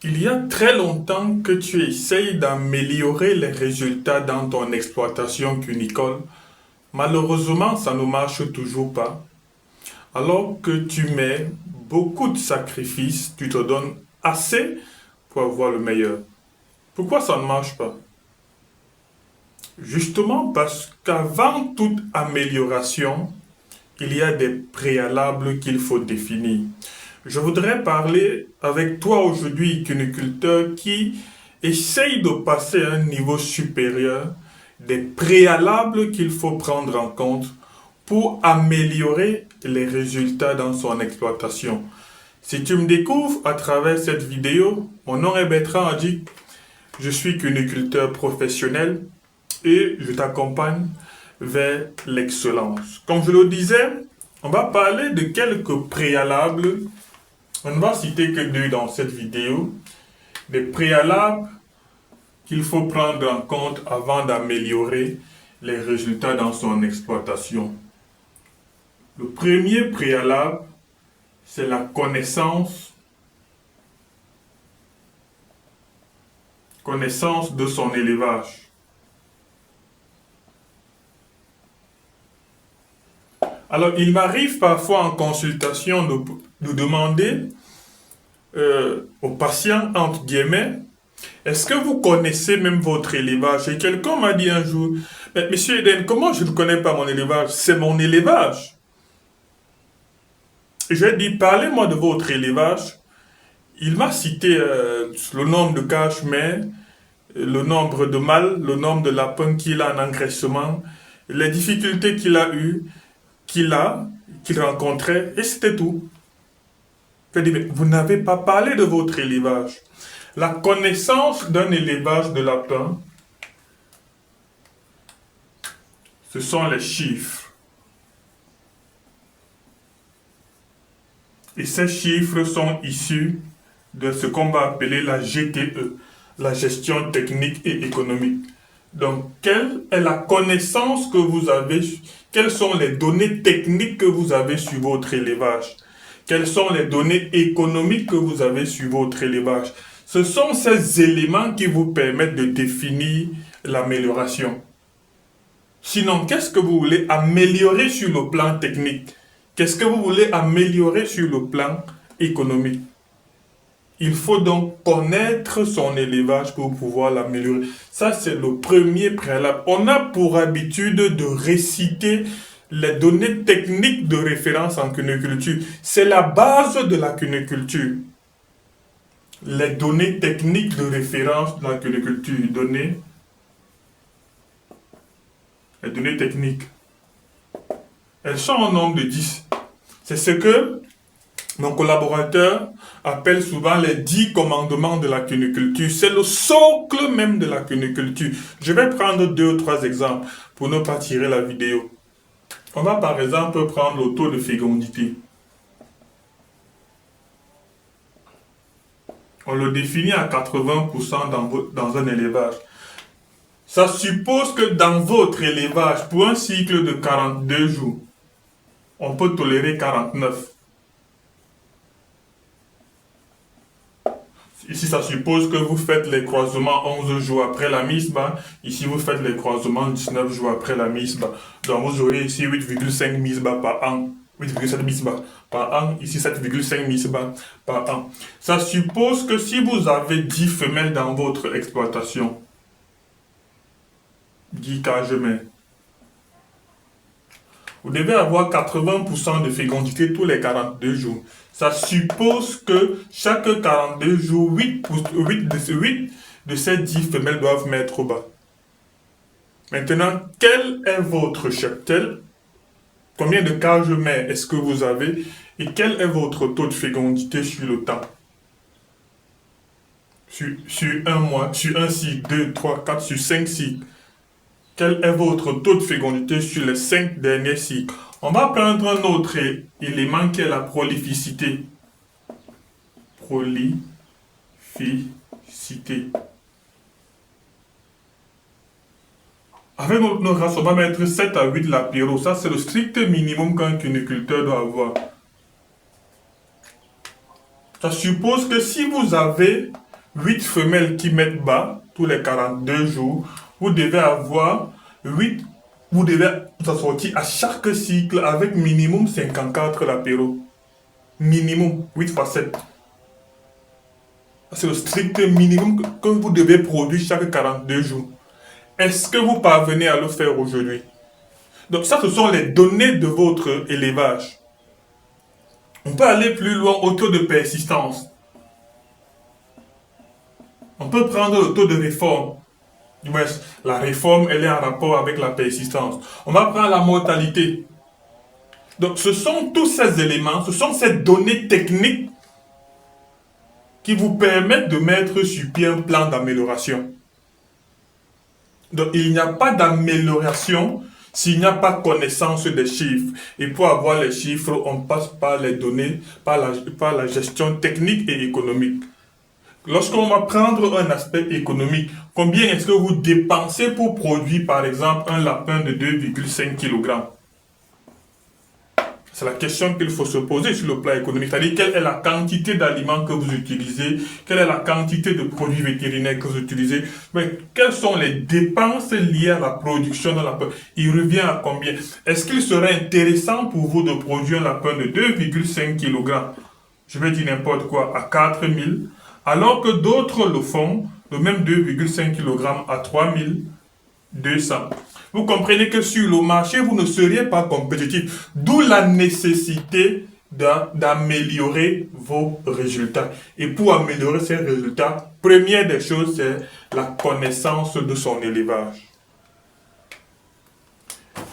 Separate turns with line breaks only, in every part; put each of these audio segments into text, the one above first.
Il y a très longtemps que tu essayes d'améliorer les résultats dans ton exploitation cunicole. Malheureusement, ça ne marche toujours pas. Alors que tu mets beaucoup de sacrifices, tu te donnes assez pour avoir le meilleur. Pourquoi ça ne marche pas? Justement parce qu'avant toute amélioration, il y a des préalables qu'il faut définir. Je voudrais parler avec toi aujourd'hui, cuniculteur, qui essaye de passer à un niveau supérieur, des préalables qu'il faut prendre en compte pour améliorer les résultats dans son exploitation. Si tu me découvres à travers cette vidéo, mon nom est Bertrand Adji, je suis cuniculteur professionnel et je t'accompagne vers l'excellence. Comme je le disais, on va parler de quelques préalables. On ne va citer que deux dans cette vidéo. Des préalables qu'il faut prendre en compte avant d'améliorer les résultats dans son exploitation. Le premier préalable, c'est la connaissance de son élevage. Alors, il m'arrive parfois en consultation de demander aux patients, entre guillemets, est-ce que vous connaissez même votre élevage? Et quelqu'un m'a dit un jour, mais Monsieur Eden, comment je ne connais pas mon élevage? C'est mon élevage. Et j'ai dit, parlez-moi de votre élevage. Il m'a cité le nombre de caches-mères, le nombre de mâles, le nombre de lapins qu'il a en engraissement, les difficultés qu'il a eues, qu'il rencontrait, et c'était tout. Je dis, mais vous n'avez pas parlé de votre élevage. La connaissance d'un élevage de lapins, ce sont les chiffres. Et ces chiffres sont issus de ce qu'on va appeler la GTE, la gestion technique et économique. Donc, quelle est la connaissance que vous avez, quelles sont les données techniques que vous avez sur votre élevage? Quelles sont les données économiques que vous avez sur votre élevage? Ce sont ces éléments qui vous permettent de définir l'amélioration. Sinon, qu'est-ce que vous voulez améliorer sur le plan technique? Qu'est-ce que vous voulez améliorer sur le plan économique? Il faut donc connaître son élevage pour pouvoir l'améliorer. Ça, c'est le premier préalable. On a pour habitude de réciter les données techniques de référence en cuniculture. C'est la base de la cuniculture. Les données techniques de référence de la cuniculture. Les données techniques. Elles sont en nombre de 10. C'est ce que mon collaborateur appelle souvent les 10 commandements de la cuniculture. C'est le socle même de la cuniculture. Je vais prendre 2 ou 3 exemples pour ne pas tirer la vidéo. On va par exemple prendre le taux de fécondité. On le définit à 80% dans un élevage. Ça suppose que dans votre élevage, pour un cycle de 42 jours, on peut tolérer 49. Ici, ça suppose que vous faites les croisements 11 jours après la mise bas. Ici, vous faites les croisements 19 jours après la mise bas. Donc, vous aurez ici 8,5 mises bas par an. 8,7 mises bas par an. Ici, 7,5 mises bas par an. Ça suppose que si vous avez 10 femelles dans votre exploitation, 10 cages-mères, vous devez avoir 80% de fécondité tous les 42 jours. Ça suppose que chaque 42 jours, 8 de ces 10 femelles doivent mettre au bas. Maintenant, quel est votre cheptel? Combien de cages-mères est-ce que vous avez? Et quel est votre taux de fécondité sur le temps? Sur un mois, sur un cycle, 2, 3, 4, sur 5 cycles. Quel est votre taux de fécondité sur les 5 derniers cycles? On va prendre un autre élément qui est la prolificité. Prolificité. Avec notre race, on va mettre 7 à 8 lapéros. Ça, c'est le strict minimum qu'un cuniculteur doit avoir. Ça suppose que si vous avez 8 femelles qui mettent bas tous les 42 jours, vous devez avoir 8, vous devez vous assortir à chaque cycle avec minimum 54 lapéros. Minimum 8 fois 7. C'est le strict minimum que vous devez produire chaque 42 jours. Est-ce que vous parvenez à le faire aujourd'hui? Donc ça, ce sont les données de votre élevage. On peut aller plus loin au taux de persistance. On peut prendre le taux de réforme. Du moins, la réforme, elle est en rapport avec la persistance. On va prendre la mortalité. Donc ce sont tous ces éléments, ce sont ces données techniques qui vous permettent de mettre sur pied un plan d'amélioration. Donc il n'y a pas d'amélioration s'il n'y a pas connaissance des chiffres. Et pour avoir les chiffres, on passe par les données, par la gestion technique et économique. Lorsqu'on va prendre un aspect économique, combien est-ce que vous dépensez pour produire par exemple un lapin de 2,5 kg? C'est la question qu'il faut se poser sur le plan économique. C'est-à-dire, quelle est la quantité d'aliments que vous utilisez, quelle est la quantité de produits vétérinaires que vous utilisez, mais quelles sont les dépenses liées à la production d'un lapin? Il revient à combien? Est-ce qu'il serait intéressant pour vous de produire un lapin de 2,5 kg, je vais dire n'importe quoi, à 4 000, alors que d'autres le font, le même 2,5 kg à 3 200. Vous comprenez que sur le marché, vous ne seriez pas compétitif. D'où la nécessité d'améliorer vos résultats. Et pour améliorer ces résultats, première des choses, c'est la connaissance de son élevage.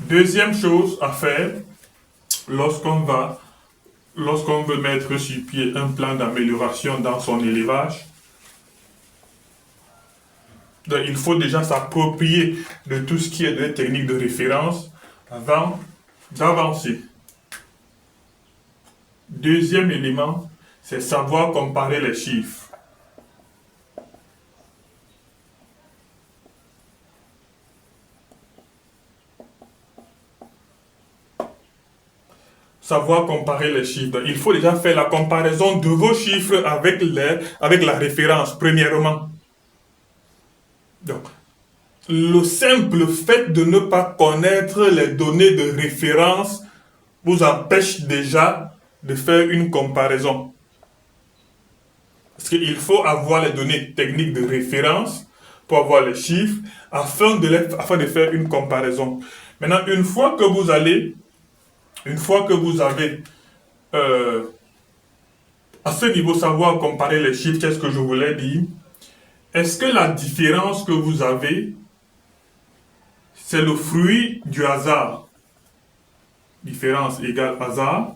Deuxième chose à faire, lorsqu'on veut mettre sur pied un plan d'amélioration dans son élevage, donc, il faut déjà s'approprier de tout ce qui est des techniques de référence avant d'avancer. Deuxième élément, c'est savoir comparer les chiffres. Savoir comparer les chiffres. Donc, il faut déjà faire la comparaison de vos chiffres avec la référence, premièrement. Donc, le simple fait de ne pas connaître les données de référence vous empêche déjà de faire une comparaison. Parce qu'il faut avoir les données techniques de référence pour avoir les chiffres afin de faire une comparaison. Maintenant, une fois que vous avez à ce niveau savoir comparer les chiffres, qu'est-ce que je voulais dire? Est-ce que la différence que vous avez, c'est le fruit du hasard? Différence égale hasard.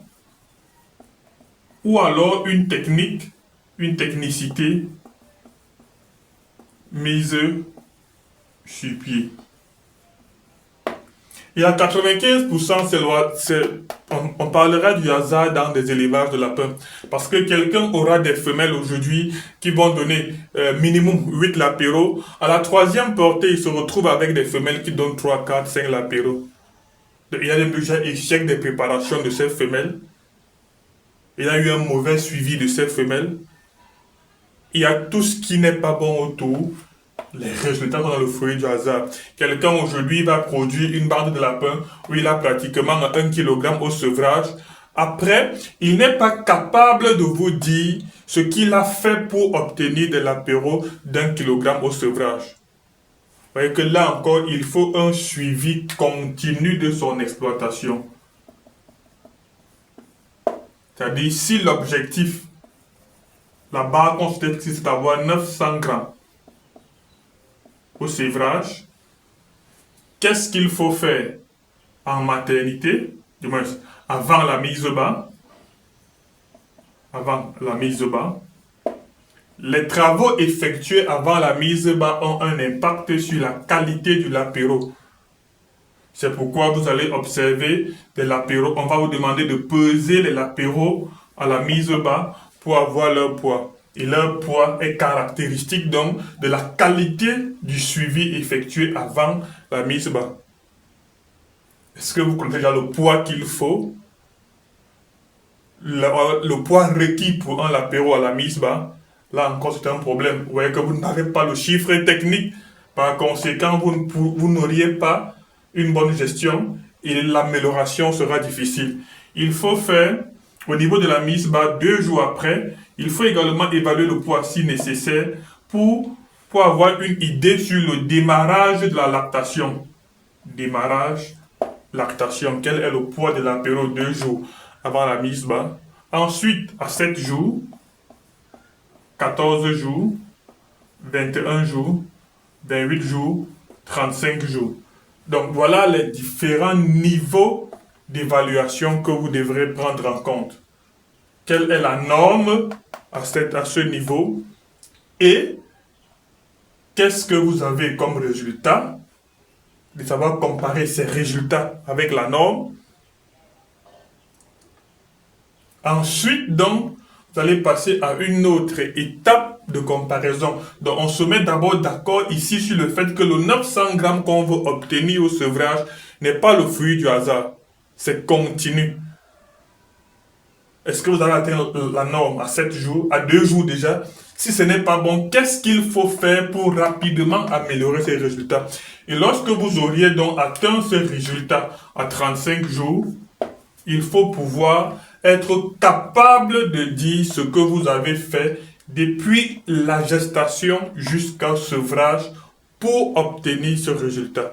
Ou alors une technicité mise sur pied. Et à 95%, on parlera du hasard dans des élevages de lapins. Parce que quelqu'un aura des femelles aujourd'hui qui vont donner minimum 8 lapéros. À la troisième portée, il se retrouve avec des femelles qui donnent 3, 4, 5 lapéros. Il y a déjà échec des préparations de ces femelles. Il y a eu un mauvais suivi de ces femelles. Il y a tout ce qui n'est pas bon autour. Les résultats sont dans le fruit du hasard. Quelqu'un aujourd'hui va produire une bande de lapins où il a pratiquement 1 kg au sevrage. Après, il n'est pas capable de vous dire ce qu'il a fait pour obtenir des lapéros d'1 kg au sevrage. Vous voyez que là encore, il faut un suivi continu de son exploitation. C'est-à-dire, si l'objectif, la barre considère c'est d'avoir 900 grammes au sévrage, qu'est-ce qu'il faut faire en maternité, du moins avant la mise bas? Avant la mise bas, les travaux effectués avant la mise bas ont un impact sur la qualité du lapéro. C'est pourquoi vous allez observer des lapéros. On va vous demander de peser les lapéros à la mise bas pour avoir leur poids. Et leur poids est caractéristique donc de la qualité du suivi effectué avant la mise bas. Est-ce que vous connaissez déjà le poids qu'il faut? Le poids requis pour un lapéro à la mise bas? Là encore, c'est un problème. Vous voyez que vous n'avez pas le chiffre technique. Par conséquent, vous n'auriez pas une bonne gestion et l'amélioration sera difficile. Il faut faire, au niveau de la mise bas, 2 jours après, il faut également évaluer le poids si nécessaire pour avoir une idée sur le démarrage de la lactation. Démarrage, lactation. Quel est le poids de l'apéro 2 jours avant la mise bas? Ensuite, à 7 jours, 14 jours, 21 jours, 28 jours, 35 jours. Donc voilà les différents niveaux d'évaluation que vous devrez prendre en compte. Quelle est la norme à ce niveau et qu'est-ce que vous avez comme résultat, de savoir comparer ces résultats avec la norme. Ensuite, donc, vous allez passer à une autre étape de comparaison. Donc, on se met d'abord d'accord ici sur le fait que le 900 grammes qu'on veut obtenir au sevrage n'est pas le fruit du hasard. C'est continu. Est-ce que vous avez atteint la norme à 7 jours, à 2 jours déjà? Si ce n'est pas bon, qu'est-ce qu'il faut faire pour rapidement améliorer ces résultats? Et lorsque vous auriez donc atteint ces résultats à 35 jours, il faut pouvoir être capable de dire ce que vous avez fait depuis la gestation jusqu'au sevrage pour obtenir ce résultat.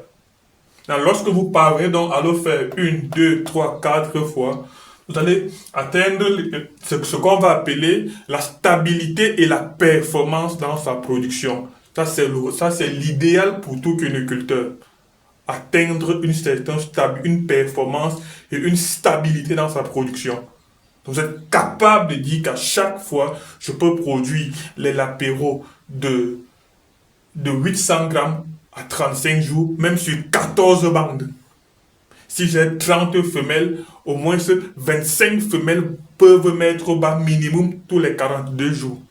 Donc, lorsque vous parvenez donc à le faire 1, 2, 3, 4 fois, vous allez atteindre ce qu'on va appeler la stabilité et la performance dans sa production. Ça, c'est l'idéal pour tout cuniculteur. Atteindre une performance et une stabilité dans sa production. Donc, vous êtes capable de dire qu'à chaque fois, je peux produire les lapéraux de 800 grammes à 35 jours, même sur 14 bandes. Si j'ai 30 femelles, au moins 25 femelles peuvent mettre au bas minimum tous les 42 jours.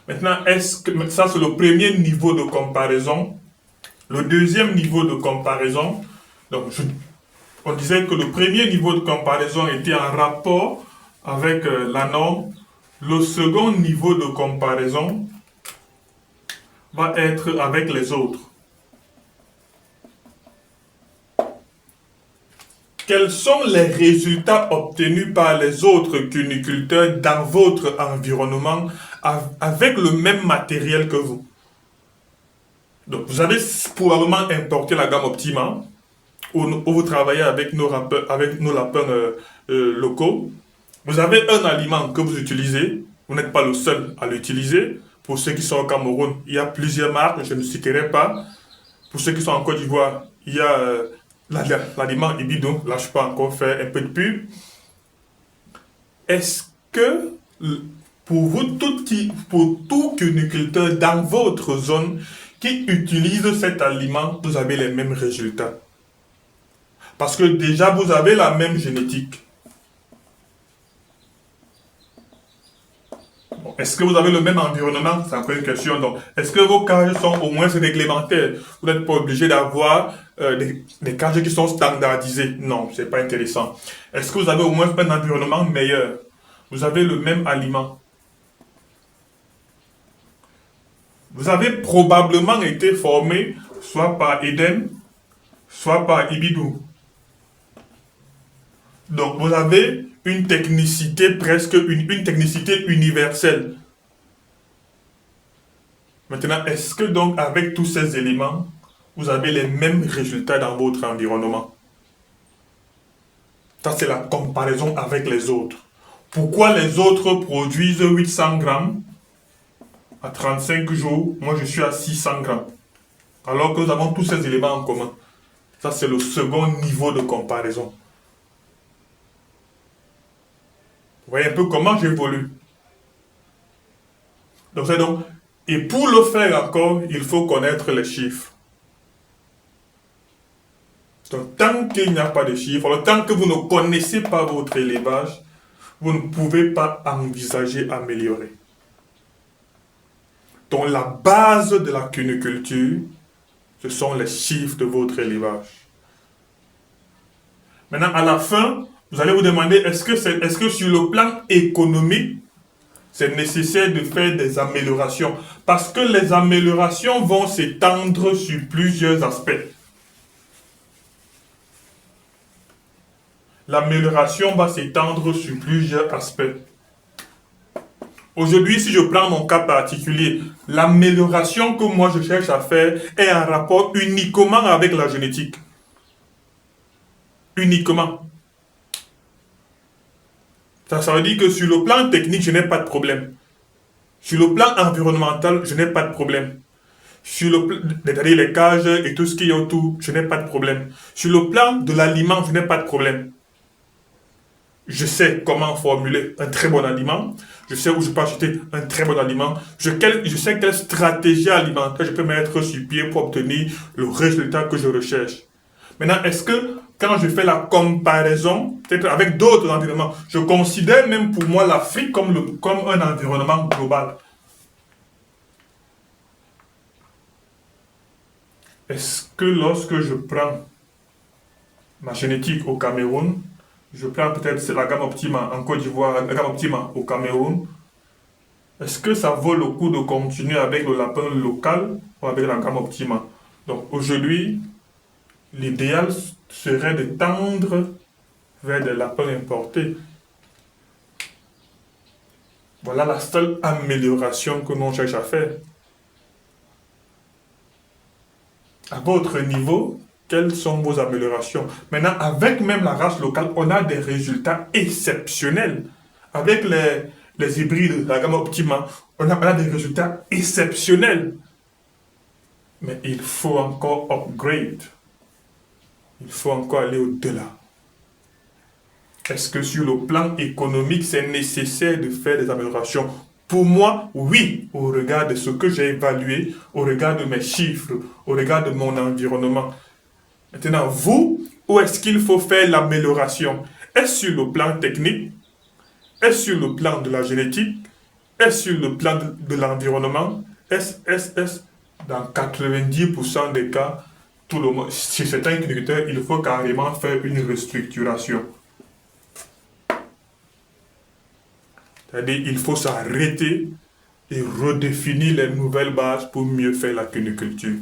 Maintenant, ça c'est le premier niveau de comparaison. Le deuxième niveau de comparaison, donc on disait que le premier niveau de comparaison était en rapport avec la norme. Le second niveau de comparaison va être avec les autres. Quels sont les résultats obtenus par les autres cuniculteurs dans votre environnement avec le même matériel que vous? Donc, vous avez probablement importé la gamme Optima, où vous travaillez avec nos lapins locaux. Vous avez un aliment que vous utilisez, vous n'êtes pas le seul à l'utiliser. Pour ceux qui sont au Cameroun, il y a plusieurs marques, je ne citerai pas. Pour ceux qui sont en Côte d'Ivoire, il y a l'aliment Ibidou, là je peux encore faire un peu de pub. Est-ce que pour tout cuniculteur dans votre zone qui utilise cet aliment, vous avez les mêmes résultats? Parce que déjà vous avez la même génétique. Est-ce que vous avez le même environnement? C'est encore une question. Donc, est-ce que vos cages sont au moins réglementaires? Vous n'êtes pas obligé d'avoir des cages qui sont standardisées. Non, c'est pas intéressant. Est-ce que vous avez au moins un environnement meilleur? Vous avez le même aliment. Vous avez probablement été formé soit par Eden, soit par Ibidou. Donc, vous avez une technicité une technicité universelle. Maintenant, est-ce que donc avec tous ces éléments, vous avez les mêmes résultats dans votre environnement? Ça, c'est la comparaison avec les autres. Pourquoi les autres produisent 800 grammes à 35 jours, moi je suis à 600 grammes, alors que nous avons tous ces éléments en commun? Ça, c'est le second niveau de comparaison. Vous voyez un peu comment j'évolue. Et pour le faire encore, il faut connaître les chiffres. Donc, tant qu'il n'y a pas de chiffres, tant que vous ne connaissez pas votre élevage, vous ne pouvez pas envisager améliorer. Donc, la base de la cuniculture, ce sont les chiffres de votre élevage. Maintenant, à la fin, vous allez vous demander, est-ce que sur le plan économique, c'est nécessaire de faire des améliorations parce que les améliorations vont s'étendre sur plusieurs aspects. L'amélioration va s'étendre sur plusieurs aspects. Aujourd'hui, si je prends mon cas particulier, l'amélioration que moi je cherche à faire est en rapport uniquement avec la génétique. Uniquement. Ça veut dire que sur le plan technique, je n'ai pas de problème. Sur le plan environnemental, je n'ai pas de problème. Sur le plan, c'est-à-dire les cages et tout ce qui est autour, je n'ai pas de problème. Sur le plan de l'aliment, je n'ai pas de problème. Je sais comment formuler un très bon aliment. Je sais où je peux acheter un très bon aliment. Je sais quelle stratégie alimentaire je peux mettre sur pied pour obtenir le résultat que je recherche. Maintenant, est-ce que quand je fais la comparaison, peut-être avec d'autres environnements, je considère même pour moi l'Afrique comme un environnement global? Est-ce que lorsque je prends ma génétique au Cameroun, je prends peut-être la gamme Optima en Côte d'Ivoire, la gamme Optima au Cameroun, est-ce que ça vaut le coup de continuer avec le lapin local ou avec la gamme Optima? Donc aujourd'hui, l'idéal serait de tendre vers des lapins importés. Voilà la seule amélioration que l'on cherche à faire. À votre niveau, quelles sont vos améliorations? Maintenant, avec même la race locale, on a des résultats exceptionnels. Avec les hybrides, la gamme Optima, on a des résultats exceptionnels. Mais il faut encore upgrade. Il faut encore aller au-delà. Est-ce que sur le plan économique, c'est nécessaire de faire des améliorations? Pour moi, oui, au regard de ce que j'ai évalué, au regard de mes chiffres, au regard de mon environnement. Maintenant, vous, où est-ce qu'il faut faire l'amélioration? Est-ce sur le plan technique? Est-ce sur le plan de la génétique? Est-ce sur le plan de l'environnement? Est-ce dans 90% des cas, tout le monde, si c'est un agriculteur, il faut carrément faire une restructuration. C'est-à-dire qu'il faut s'arrêter et redéfinir les nouvelles bases pour mieux faire la cuniculture.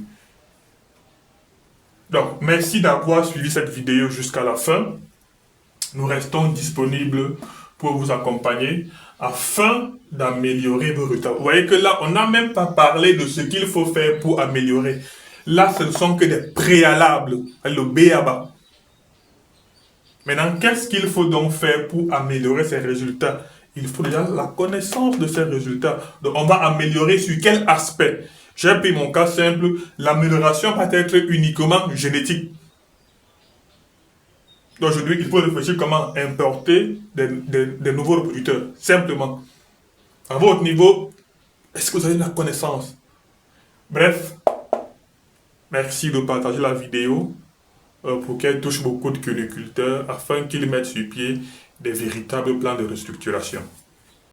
Donc, merci d'avoir suivi cette vidéo jusqu'à la fin. Nous restons disponibles pour vous accompagner afin d'améliorer vos résultats. Vous voyez que là, on n'a même pas parlé de ce qu'il faut faire pour améliorer. Là, ce ne sont que des préalables, le B.A.B.A. Maintenant, qu'est-ce qu'il faut donc faire pour améliorer ces résultats? Il faut déjà la connaissance de ces résultats. Donc, on va améliorer sur quel aspect? J'ai pris mon cas simple. L'amélioration va être uniquement génétique. Donc, aujourd'hui, il faut réfléchir comment importer des nouveaux reproducteurs. Simplement. À votre niveau, est-ce que vous avez la connaissance? Bref, merci de partager la vidéo pour qu'elle touche beaucoup de cuniculteurs afin qu'ils mettent sur pied des véritables plans de restructuration.